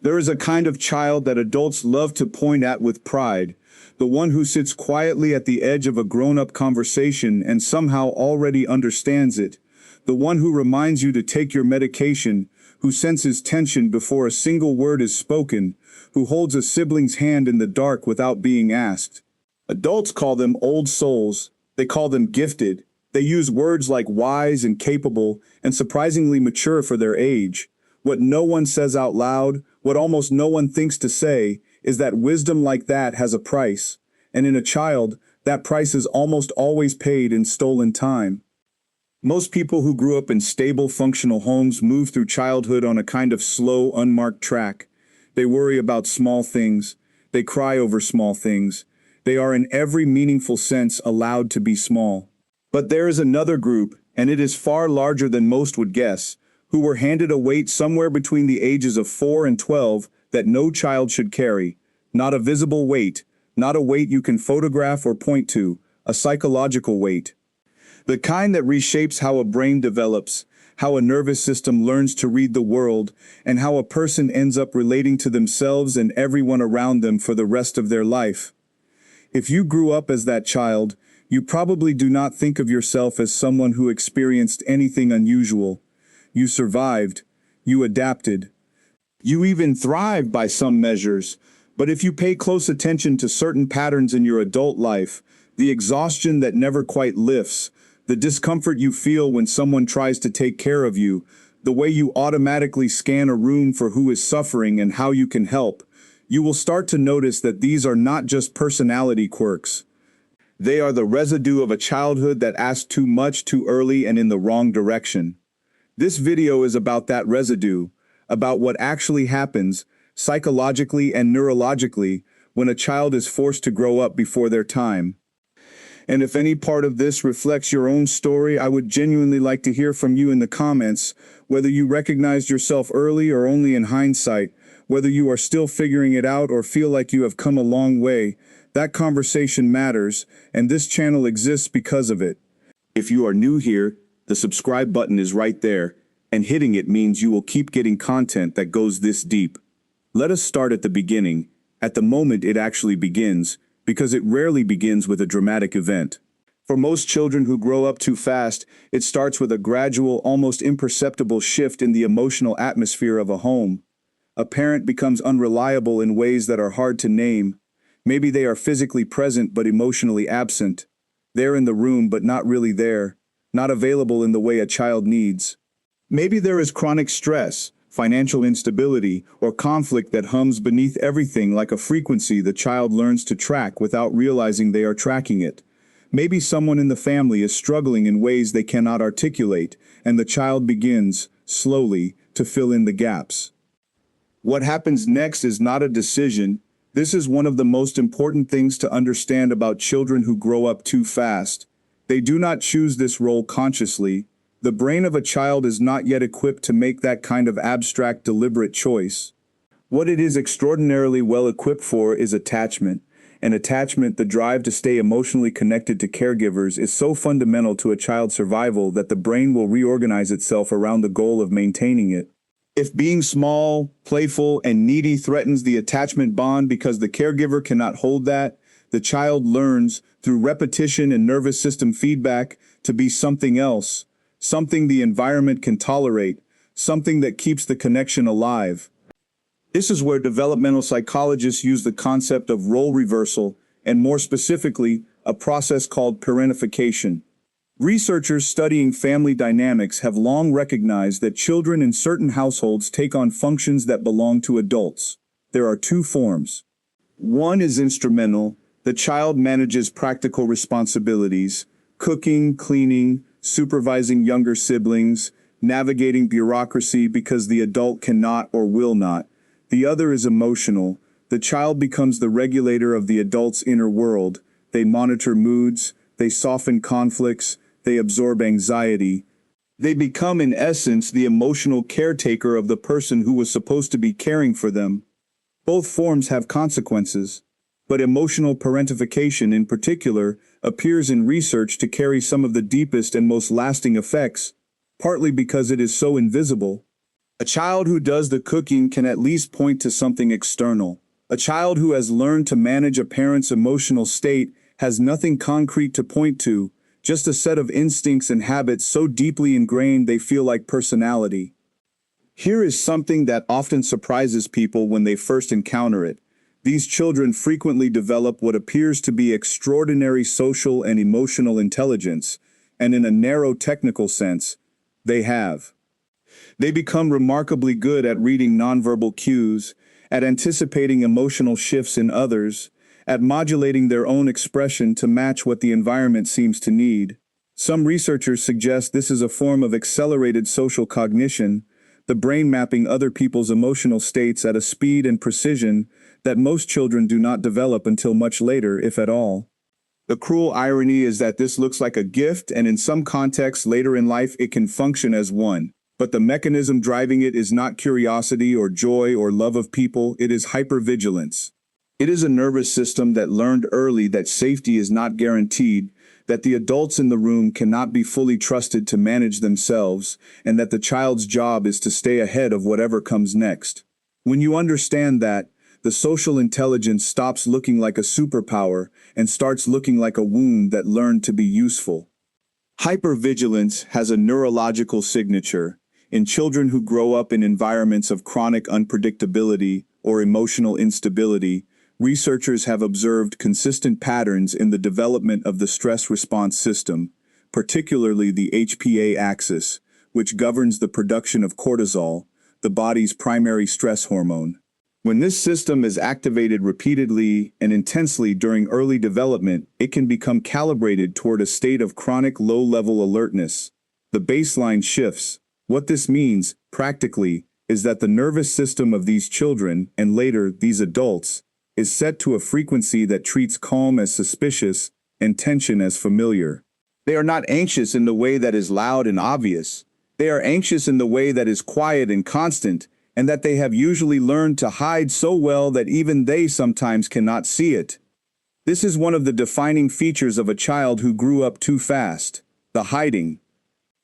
There is a kind of child that adults love to point at with pride, the one who sits quietly at the edge of a grown-up conversation and somehow already understands it, the one who reminds you to take your medication, who senses tension before a single word is spoken, who holds a sibling's hand in the dark without being asked. Adults call them old souls. They call them gifted. They use words like wise and capable and surprisingly mature for their age. What no one says out loud, what almost no one thinks to say, is that wisdom like that has a price. And in a child, that price is almost always paid in stolen time. Most people who grew up in stable, functional homes move through childhood on a kind of slow, unmarked track. They worry about small things. They cry over small things. They are in every meaningful sense allowed to be small. But there is another group, and it is far larger than most would guess, who were handed a weight somewhere between the ages of 4 and 12 that no child should carry. Not a visible weight, not a weight you can photograph or point to, a psychological weight. The kind that reshapes how a brain develops, how a nervous system learns to read the world, and how a person ends up relating to themselves and everyone around them for the rest of their life. If you grew up as that child, you probably do not think of yourself as someone who experienced anything unusual. You survived. You adapted. You even thrived by some measures. But if you pay close attention to certain patterns in your adult life, the exhaustion that never quite lifts, the discomfort you feel when someone tries to take care of you, the way you automatically scan a room for who is suffering and how you can help, you will start to notice that these are not just personality quirks. They are the residue of a childhood that asked too much too early and in the wrong direction. This video is about that residue, about what actually happens, psychologically and neurologically, when a child is forced to grow up before their time. And if any part of this reflects your own story, I would genuinely like to hear from you in the comments, whether you recognized yourself early or only in hindsight, whether you are still figuring it out or feel like you have come a long way. That conversation matters, and this channel exists because of it. If you are new here, the subscribe button is right there, and hitting it means you will keep getting content that goes this deep. Let us start at the beginning, at the moment it actually begins, because it rarely begins with a dramatic event. For most children who grow up too fast, it starts with a gradual, almost imperceptible shift in the emotional atmosphere of a home. A parent becomes unreliable in ways that are hard to name. Maybe they are physically present but emotionally absent. They're in the room but not really there, not available in the way a child needs. Maybe there is chronic stress, financial instability, or conflict that hums beneath everything like a frequency the child learns to track without realizing they are tracking it. Maybe someone in the family is struggling in ways they cannot articulate, and the child begins, slowly, to fill in the gaps. What happens next is not a decision. This is one of the most important things to understand about children who grow up too fast. They do not choose this role consciously. The brain of a child is not yet equipped to make that kind of abstract, deliberate choice. What it is extraordinarily well equipped for is attachment. And attachment, the drive to stay emotionally connected to caregivers, is so fundamental to a child's survival that the brain will reorganize itself around the goal of maintaining it. If being small, playful, and needy threatens the attachment bond because the caregiver cannot hold that, the child learns, through repetition and nervous system feedback, to be something else, something the environment can tolerate, something that keeps the connection alive. This is where developmental psychologists use the concept of role reversal, and more specifically, a process called parentification. Researchers studying family dynamics have long recognized that children in certain households take on functions that belong to adults. There are two forms. One is instrumental. The child manages practical responsibilities, cooking, cleaning, supervising younger siblings, navigating bureaucracy because the adult cannot or will not. The other is emotional. The child becomes the regulator of the adult's inner world. They monitor moods, they soften conflicts, they absorb anxiety. They become, in essence, the emotional caretaker of the person who was supposed to be caring for them. Both forms have consequences, but emotional parentification in particular appears in research to carry some of the deepest and most lasting effects, partly because it is so invisible. A child who does the cooking can at least point to something external. A child who has learned to manage a parent's emotional state has nothing concrete to point to, just a set of instincts and habits so deeply ingrained they feel like personality. Here is something that often surprises people when they first encounter it. These children frequently develop what appears to be extraordinary social and emotional intelligence, and in a narrow technical sense, they have. They become remarkably good at reading nonverbal cues, at anticipating emotional shifts in others, at modulating their own expression to match what the environment seems to need. Some researchers suggest this is a form of accelerated social cognition, the brain mapping other people's emotional states at a speed and precision that most children do not develop until much later, if at all. The cruel irony is that this looks like a gift, and in some contexts later in life it can function as one. But the mechanism driving it is not curiosity or joy or love of people, it is hypervigilance. It is a nervous system that learned early that safety is not guaranteed, that the adults in the room cannot be fully trusted to manage themselves, and that the child's job is to stay ahead of whatever comes next. When you understand that, the social intelligence stops looking like a superpower and starts looking like a wound that learned to be useful. Hypervigilance has a neurological signature. In children who grow up in environments of chronic unpredictability or emotional instability, researchers have observed consistent patterns in the development of the stress response system, particularly the HPA axis, which governs the production of cortisol, the body's primary stress hormone. When this system is activated repeatedly and intensely during early development, it can become calibrated toward a state of chronic low-level alertness. The baseline shifts. What this means, practically, is that the nervous system of these children, and later these adults, is set to a frequency that treats calm as suspicious and tension as familiar. They are not anxious in the way that is loud and obvious. They are anxious in the way that is quiet and constant, and that they have usually learned to hide so well that even they sometimes cannot see it. This is one of the defining features of a child who grew up too fast, the hiding.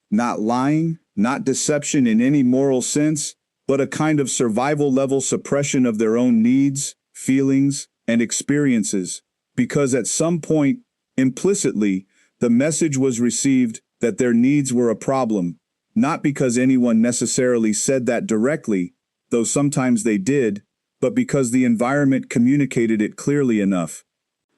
Not lying, not deception in any moral sense, but a kind of survival-level suppression of their own needs, feelings, and experiences, because at some point, implicitly, the message was received that their needs were a problem, not because anyone necessarily said that directly, though sometimes they did, but because the environment communicated it clearly enough.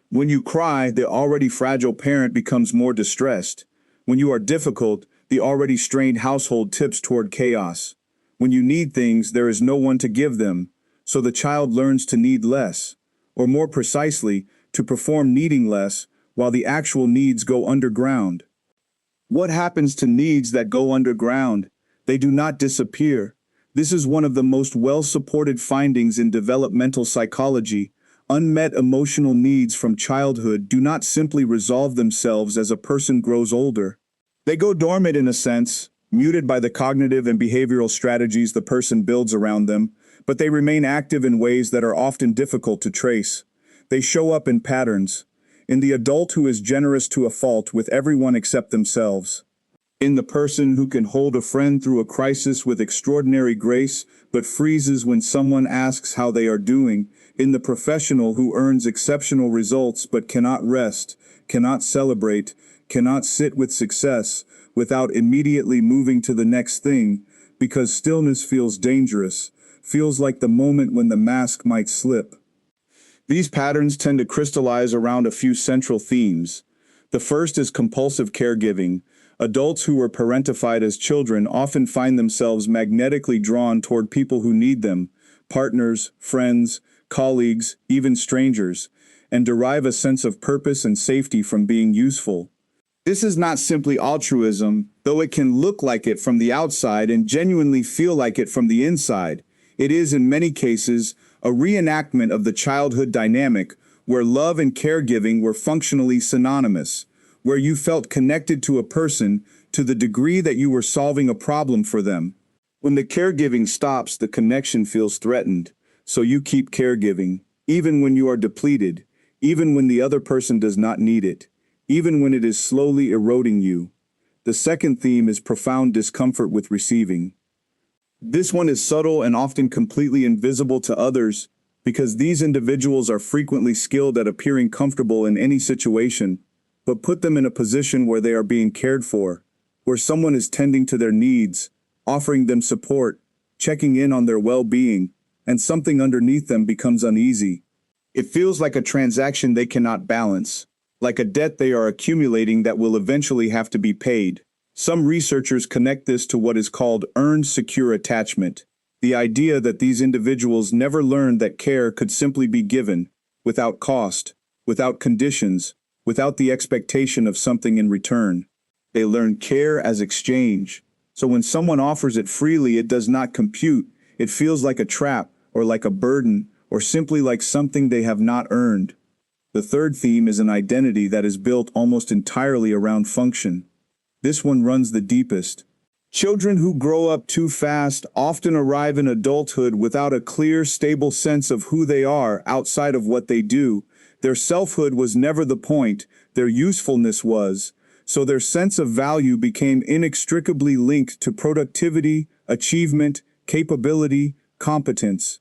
When you cry, the already fragile parent becomes more distressed. When you are difficult, the already strained household tips toward chaos. When you need things, there is no one to give them, so the child learns to need less, or more precisely, to perform needing less, while the actual needs go underground. What happens to needs that go underground? They do not disappear. This is one of the most well-supported findings in developmental psychology. Unmet emotional needs from childhood do not simply resolve themselves as a person grows older. They go dormant in a sense, muted by the cognitive and behavioral strategies the person builds around them, but they remain active in ways that are often difficult to trace. They show up in patterns. In the adult who is generous to a fault with everyone except themselves. In the person who can hold a friend through a crisis with extraordinary grace, but freezes when someone asks how they are doing. In the professional who earns exceptional results but cannot rest, cannot celebrate, cannot sit with success, without immediately moving to the next thing, because stillness feels dangerous, feels like the moment when the mask might slip. These patterns tend to crystallize around a few central themes. The first is compulsive caregiving. Adults who were parentified as children often find themselves magnetically drawn toward people who need them, partners, friends, colleagues, even strangers, and derive a sense of purpose and safety from being useful. This is not simply altruism, though it can look like it from the outside and genuinely feel like it from the inside. It is, in many cases, a reenactment of the childhood dynamic where love and caregiving were functionally synonymous, where you felt connected to a person to the degree that you were solving a problem for them. When the caregiving stops, the connection feels threatened, so you keep caregiving, even when you are depleted, even when the other person does not need it, even when it is slowly eroding you. The second theme is profound discomfort with receiving. This one is subtle and often completely invisible to others, because these individuals are frequently skilled at appearing comfortable in any situation, but put them in a position where they are being cared for, where someone is tending to their needs, offering them support, checking in on their well-being, and something underneath them becomes uneasy. It feels like a transaction they cannot balance, like a debt they are accumulating that will eventually have to be paid. Some researchers connect this to what is called earned secure attachment, the idea that these individuals never learned that care could simply be given, without cost, without conditions, without the expectation of something in return. They learn care as exchange. So when someone offers it freely, it does not compute. It feels like a trap, or like a burden, or simply like something they have not earned. The third theme is an identity that is built almost entirely around function. This one runs the deepest. Children who grow up too fast often arrive in adulthood without a clear, stable sense of who they are outside of what they do. Their selfhood was never the point, their usefulness was. So their sense of value became inextricably linked to productivity, achievement, capability, competence.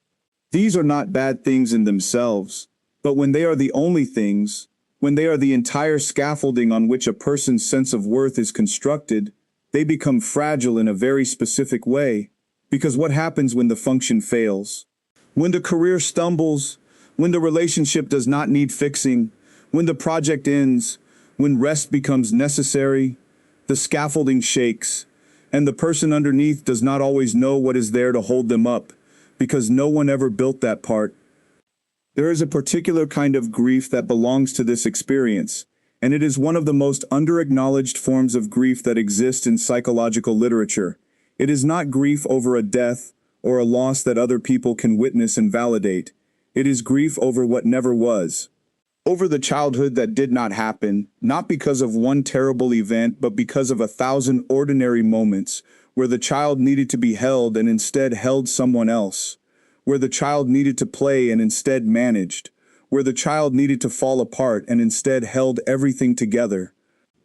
These are not bad things in themselves, but when they are the only things, when they are the entire scaffolding on which a person's sense of worth is constructed, they become fragile in a very specific way. Because what happens when the function fails? When the career stumbles, when the relationship does not need fixing, when the project ends, when rest becomes necessary, the scaffolding shakes, and the person underneath does not always know what is there to hold them up, because no one ever built that part. There is a particular kind of grief that belongs to this experience, and it is one of the most under-acknowledged forms of grief that exist in psychological literature. It is not grief over a death or a loss that other people can witness and validate. It is grief over what never was. Over the childhood that did not happen, not because of one terrible event, but because of 1,000 ordinary moments where the child needed to be held and instead held someone else, where the child needed to play and instead managed, where the child needed to fall apart and instead held everything together.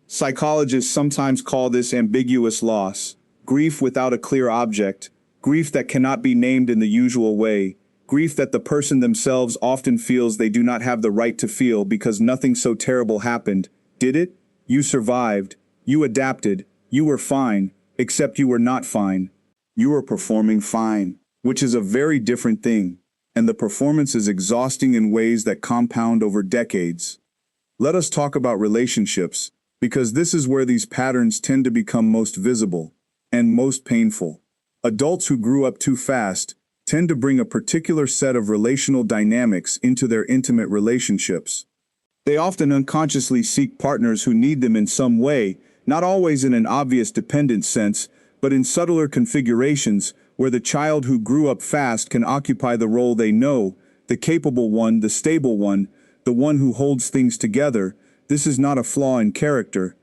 Psychologists sometimes call this ambiguous loss, grief without a clear object, grief that cannot be named in the usual way, grief that the person themselves often feels they do not have the right to feel because nothing so terrible happened. Did it? You survived. You adapted. You were fine, except you were not fine. You were performing fine, which is a very different thing, and the performance is exhausting in ways that compound over decades. Let us talk about relationships, because this is where these patterns tend to become most visible and most painful. Adults who grew up too fast tend to bring a particular set of relational dynamics into their intimate relationships. They often unconsciously seek partners who need them in some way, not always in an obvious dependent sense, but in subtler configurations where the child who grew up fast can occupy the role they know, the capable one, the stable one, the one who holds things together. This is not a flaw in character.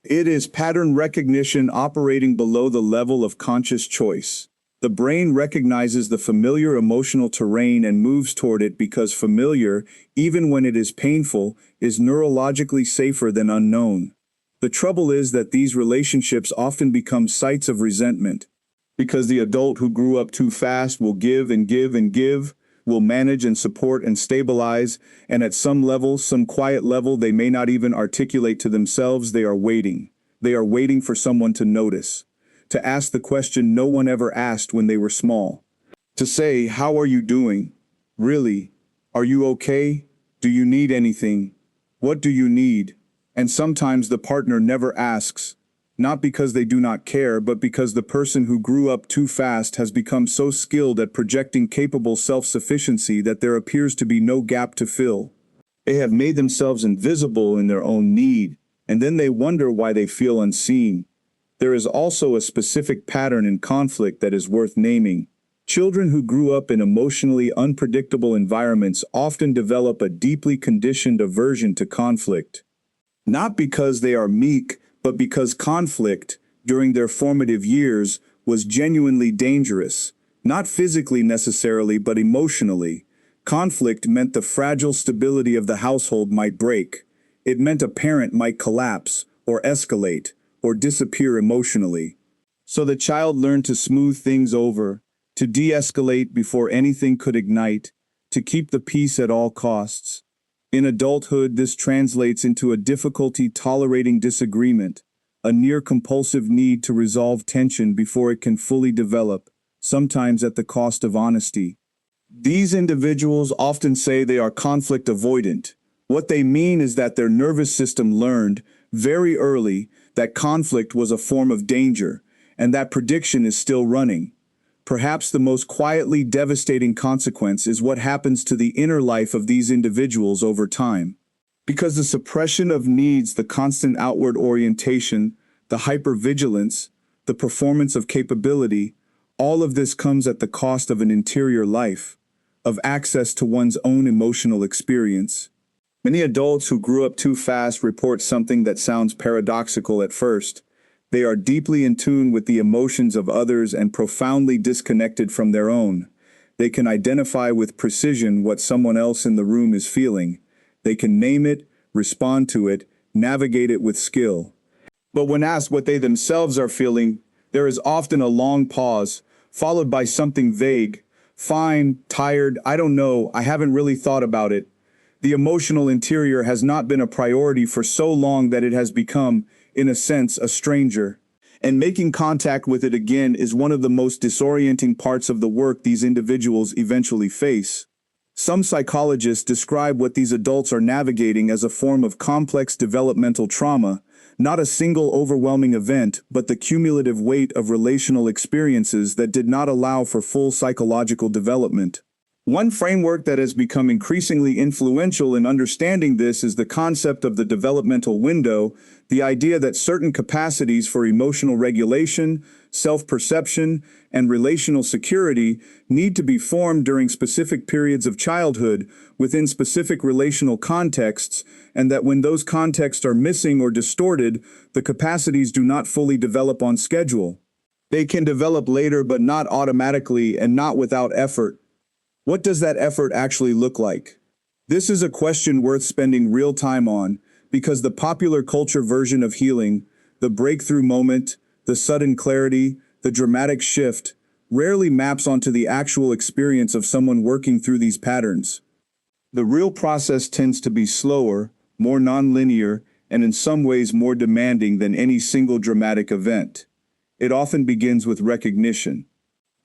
It is pattern recognition operating below the level of conscious choice. The brain recognizes the familiar emotional terrain and moves toward it because familiar, even when it is painful, is neurologically safer than unknown. The trouble is that these relationships often become sites of resentment, because the adult who grew up too fast will give and give and give, will manage and support and stabilize, and at some level, some quiet level they may not even articulate to themselves, they are waiting. They are waiting for someone to notice, to ask the question no one ever asked when they were small. To say, "How are you doing? Really? Are you okay? Do you need anything? What do you need?" And sometimes the partner never asks, not because they do not care, but because the person who grew up too fast has become so skilled at projecting capable self-sufficiency that there appears to be no gap to fill. They have made themselves invisible in their own need, and then they wonder why they feel unseen. There is also a specific pattern in conflict that is worth naming. Children who grew up in emotionally unpredictable environments often develop a deeply conditioned aversion to conflict. Not because they are meek, but because conflict, during their formative years, was genuinely dangerous. Not physically necessarily, but emotionally. Conflict meant the fragile stability of the household might break. It meant a parent might collapse, or escalate, or disappear emotionally. So the child learned to smooth things over, to de-escalate before anything could ignite, to keep the peace at all costs. In adulthood, this translates into a difficulty tolerating disagreement, a near-compulsive need to resolve tension before it can fully develop, sometimes at the cost of honesty. These individuals often say they are conflict avoidant. What they mean is that their nervous system learned, very early, that conflict was a form of danger, and that prediction is still running. Perhaps the most quietly devastating consequence is what happens to the inner life of these individuals over time. Because the suppression of needs, the constant outward orientation, the hypervigilance, the performance of capability, all of this comes at the cost of an interior life, of access to one's own emotional experience. Many adults who grew up too fast report something that sounds paradoxical at first. They are deeply in tune with the emotions of others and profoundly disconnected from their own. They can identify with precision what someone else in the room is feeling. They can name it, respond to it, navigate it with skill. But when asked what they themselves are feeling, there is often a long pause, followed by something vague. Fine, tired, I don't know, I haven't really thought about it. The emotional interior has not been a priority for so long that it has become, in a sense, a stranger. And making contact with it again is one of the most disorienting parts of the work these individuals eventually face. Some psychologists describe what these adults are navigating as a form of complex developmental trauma, not a single overwhelming event, but the cumulative weight of relational experiences that did not allow for full psychological development. One framework that has become increasingly influential in understanding this is the concept of the developmental window, the idea that certain capacities for emotional regulation, self-perception, and relational security need to be formed during specific periods of childhood within specific relational contexts, and that when those contexts are missing or distorted, the capacities do not fully develop on schedule. They can develop later but not automatically and not without effort. What does that effort actually look like? This is a question worth spending real time on, because the popular culture version of healing, the breakthrough moment, the sudden clarity, the dramatic shift, rarely maps onto the actual experience of someone working through these patterns. The real process tends to be slower, more nonlinear, and in some ways more demanding than any single dramatic event. It often begins with recognition.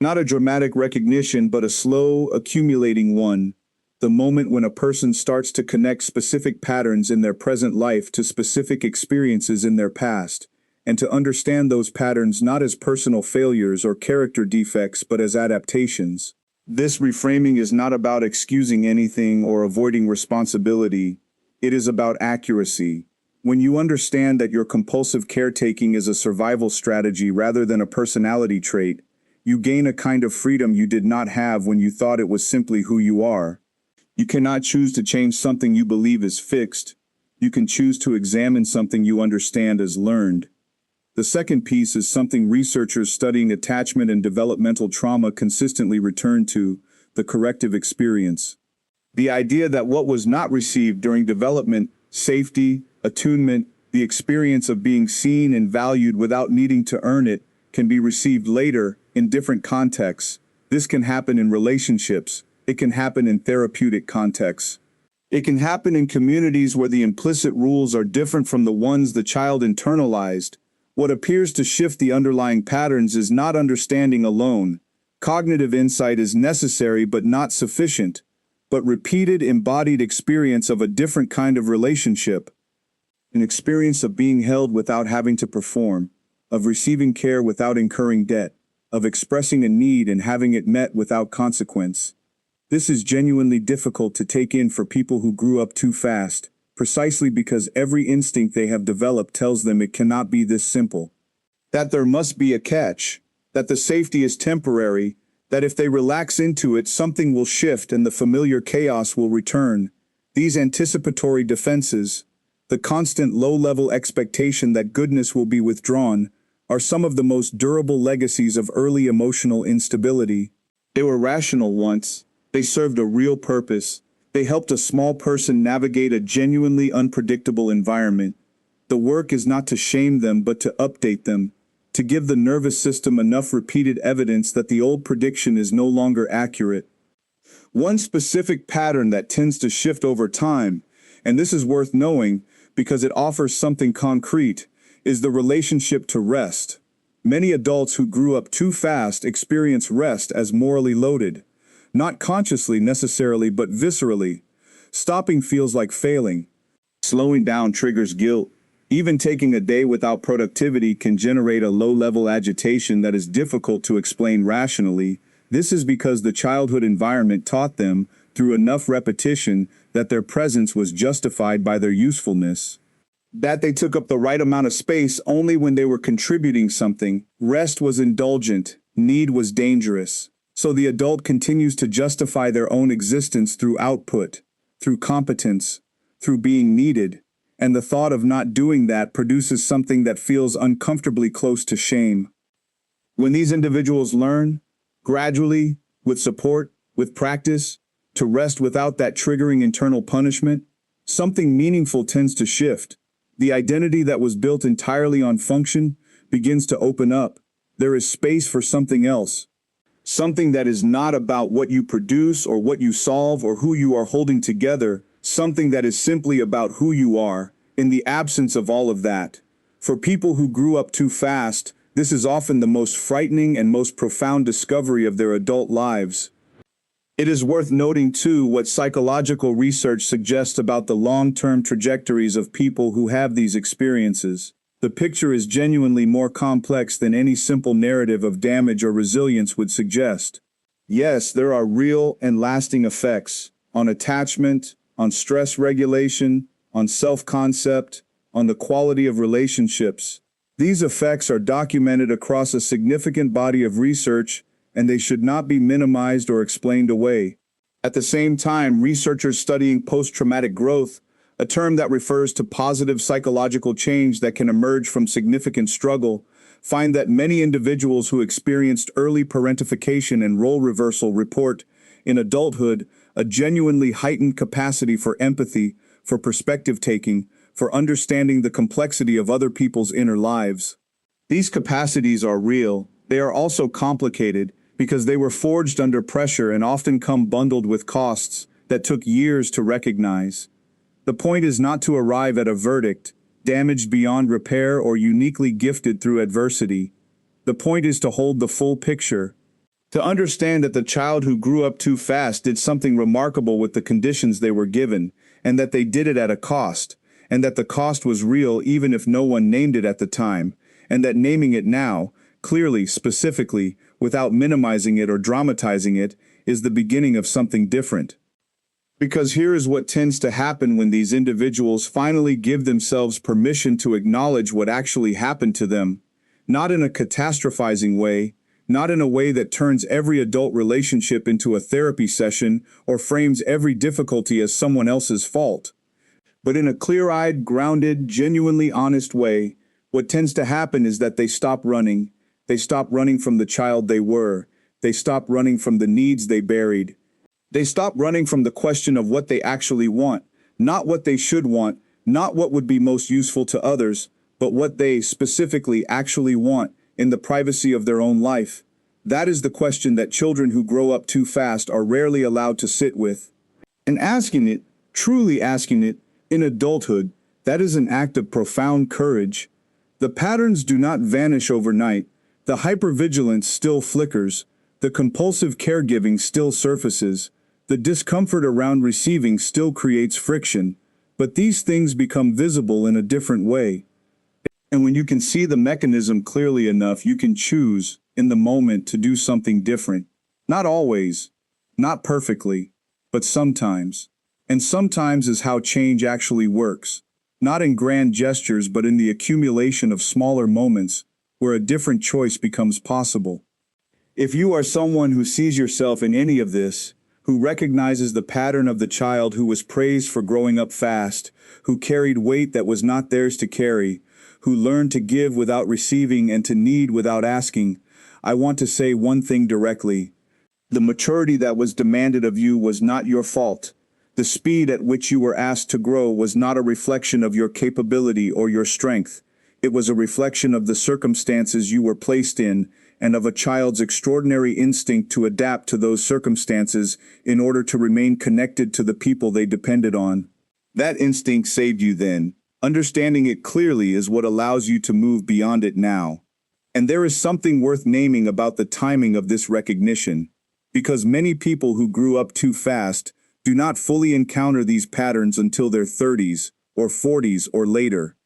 Not a dramatic recognition, but a slow, accumulating one. The moment when a person starts to connect specific patterns in their present life to specific experiences in their past, and to understand those patterns not as personal failures or character defects, but as adaptations. This reframing is not about excusing anything or avoiding responsibility. It is about accuracy. When you understand that your compulsive caretaking is a survival strategy rather than a personality trait, you gain a kind of freedom you did not have when you thought it was simply who you are. You cannot choose to change something you believe is fixed. You can choose to examine something you understand as learned. The second piece is something researchers studying attachment and developmental trauma consistently return to: the corrective experience. The idea that what was not received during development, safety, attunement, the experience of being seen and valued without needing to earn it, can be received later, in different contexts. This can happen in relationships. It can happen in therapeutic contexts. It can happen in communities where the implicit rules are different from the ones the child internalized. What appears to shift the underlying patterns is not understanding alone. Cognitive insight is necessary but not sufficient, but repeated embodied experience of a different kind of relationship. An experience of being held without having to perform, of receiving care without incurring debt, of expressing a need and having it met without consequence. This is genuinely difficult to take in for people who grew up too fast, precisely because every instinct they have developed tells them it cannot be this simple. That there must be a catch, that the safety is temporary, that if they relax into it, something will shift and the familiar chaos will return. These anticipatory defenses, the constant low-level expectation that goodness will be withdrawn, are some of the most durable legacies of early emotional instability. They were rational once. They served a real purpose. They helped a small person navigate a genuinely unpredictable environment. The work is not to shame them but to update them. to give the nervous system enough repeated evidence that the old prediction is no longer accurate. One specific pattern that tends to shift over time, and this is worth knowing because it offers something concrete, is the relationship to rest. Many adults who grew up too fast experience rest as morally loaded, not consciously necessarily but viscerally. Stopping feels like failing. Slowing down triggers guilt. Even taking a day without productivity can generate a low-level agitation that is difficult to explain rationally. This is because the childhood environment taught them, through enough repetition, that their presence was justified by their usefulness. That they took up the right amount of space only when they were contributing something. Rest was indulgent, need was dangerous. So the adult continues to justify their own existence through output, through competence, through being needed. And the thought of not doing that produces something that feels uncomfortably close to shame. When these individuals learn, gradually, with support, with practice, to rest without that triggering internal punishment, something meaningful tends to shift. The identity that was built entirely on function begins to open up. There is space for something else. Something that is not about what you produce or what you solve or who you are holding together. Something that is simply about who you are, in the absence of all of that. For people who grew up too fast, this is often the most frightening and most profound discovery of their adult lives. It is worth noting, too, what psychological research suggests about the long-term trajectories of people who have these experiences. The picture is genuinely more complex than any simple narrative of damage or resilience would suggest. Yes, there are real and lasting effects on attachment, on stress regulation, on self-concept, on the quality of relationships. These effects are documented across a significant body of research, and they should not be minimized or explained away. At the same time, researchers studying post-traumatic growth, a term that refers to positive psychological change that can emerge from significant struggle, find that many individuals who experienced early parentification and role reversal report, in adulthood, a genuinely heightened capacity for empathy, for perspective-taking, for understanding the complexity of other people's inner lives. These capacities are real. They are also complicated, because they were forged under pressure and often come bundled with costs that took years to recognize. The point is not to arrive at a verdict, damaged beyond repair or uniquely gifted through adversity. The point is to hold the full picture, to understand that the child who grew up too fast did something remarkable with the conditions they were given, and that they did it at a cost, and that the cost was real even if no one named it at the time, and that naming it now, clearly, specifically, without minimizing it or dramatizing it, is the beginning of something different. Because here is what tends to happen when these individuals finally give themselves permission to acknowledge what actually happened to them, not in a catastrophizing way, not in a way that turns every adult relationship into a therapy session or frames every difficulty as someone else's fault, but in a clear-eyed, grounded, genuinely honest way. What tends to happen is that they stop running. They stop running from the child they were. They stop running from the needs they buried. They stop running from the question of what they actually want, not what they should want, not what would be most useful to others, but what they specifically actually want in the privacy of their own life. That is the question that children who grow up too fast are rarely allowed to sit with. And asking it, truly asking it, in adulthood, that is an act of profound courage. The patterns do not vanish overnight. The hypervigilance still flickers. The compulsive caregiving still surfaces. The discomfort around receiving still creates friction. But these things become visible in a different way. And when you can see the mechanism clearly enough, you can choose, in the moment, to do something different. Not always, not perfectly, but sometimes. And sometimes is how change actually works. Not in grand gestures, but in the accumulation of smaller moments where a different choice becomes possible. If you are someone who sees yourself in any of this, who recognizes the pattern of the child who was praised for growing up fast, who carried weight that was not theirs to carry, who learned to give without receiving and to need without asking, I want to say one thing directly. The maturity that was demanded of you was not your fault. The speed at which you were asked to grow was not a reflection of your capability or your strength. It was a reflection of the circumstances you were placed in and of a child's extraordinary instinct to adapt to those circumstances in order to remain connected to the people they depended on. That instinct saved you then. Understanding it clearly is what allows you to move beyond it now. And there is something worth naming about the timing of this recognition, because many people who grew up too fast do not fully encounter these patterns until their 30s or 40s or later.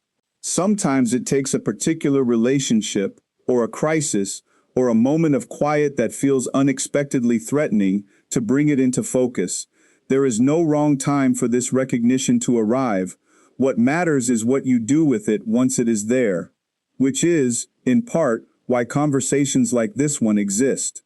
Sometimes it takes a particular relationship, or a crisis, or a moment of quiet that feels unexpectedly threatening to bring it into focus. There is no wrong time for this recognition to arrive. What matters is what you do with it once it is there, which is, in part, why conversations like this one exist.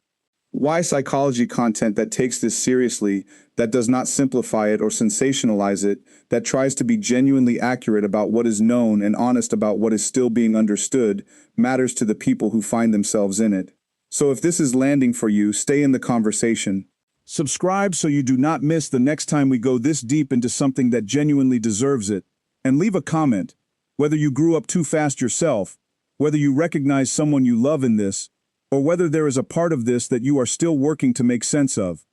Why psychology content that takes this seriously, that does not simplify it or sensationalize it, that tries to be genuinely accurate about what is known and honest about what is still being understood, matters to the people who find themselves in it. So if this is landing for you, stay in the conversation. Subscribe so you do not miss the next time we go this deep into something that genuinely deserves it. And leave a comment, whether you grew up too fast yourself, whether you recognize someone you love in this, or whether there is a part of this that you are still working to make sense of.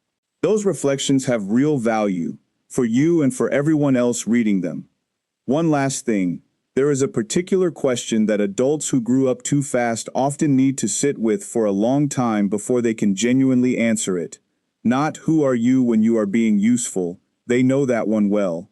Those reflections have real value for you and for everyone else reading them. One last thing, there is a particular question that adults who grew up too fast often need to sit with for a long time before they can genuinely answer it. Not who are you when you are being useful, they know that one well.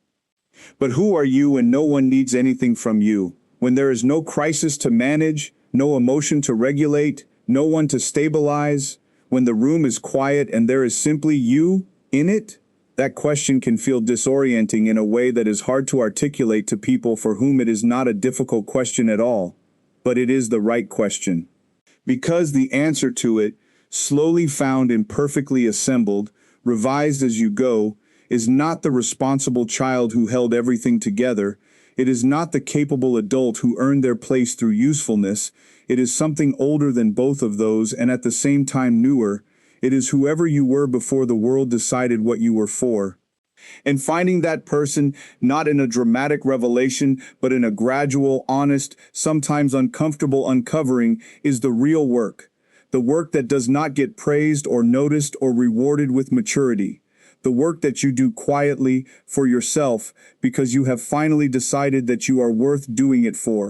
But who are you when no one needs anything from you, when there is no crisis to manage, no emotion to regulate, no one to stabilize, when the room is quiet and there is simply you in it? That question can feel disorienting in a way that is hard to articulate to people for whom it is not a difficult question at all, but it is the right question. Because the answer to it, slowly found imperfectly assembled, revised as you go, is not the responsible child who held everything together. It is not the capable adult who earned their place through usefulness. It is something older than both of those and at the same time newer. It is whoever you were before the world decided what you were for. And finding that person, not in a dramatic revelation, but in a gradual, honest, sometimes uncomfortable uncovering, is the real work. The work that does not get praised or noticed or rewarded with maturity. The work that you do quietly for yourself because you have finally decided that you are worth doing it for.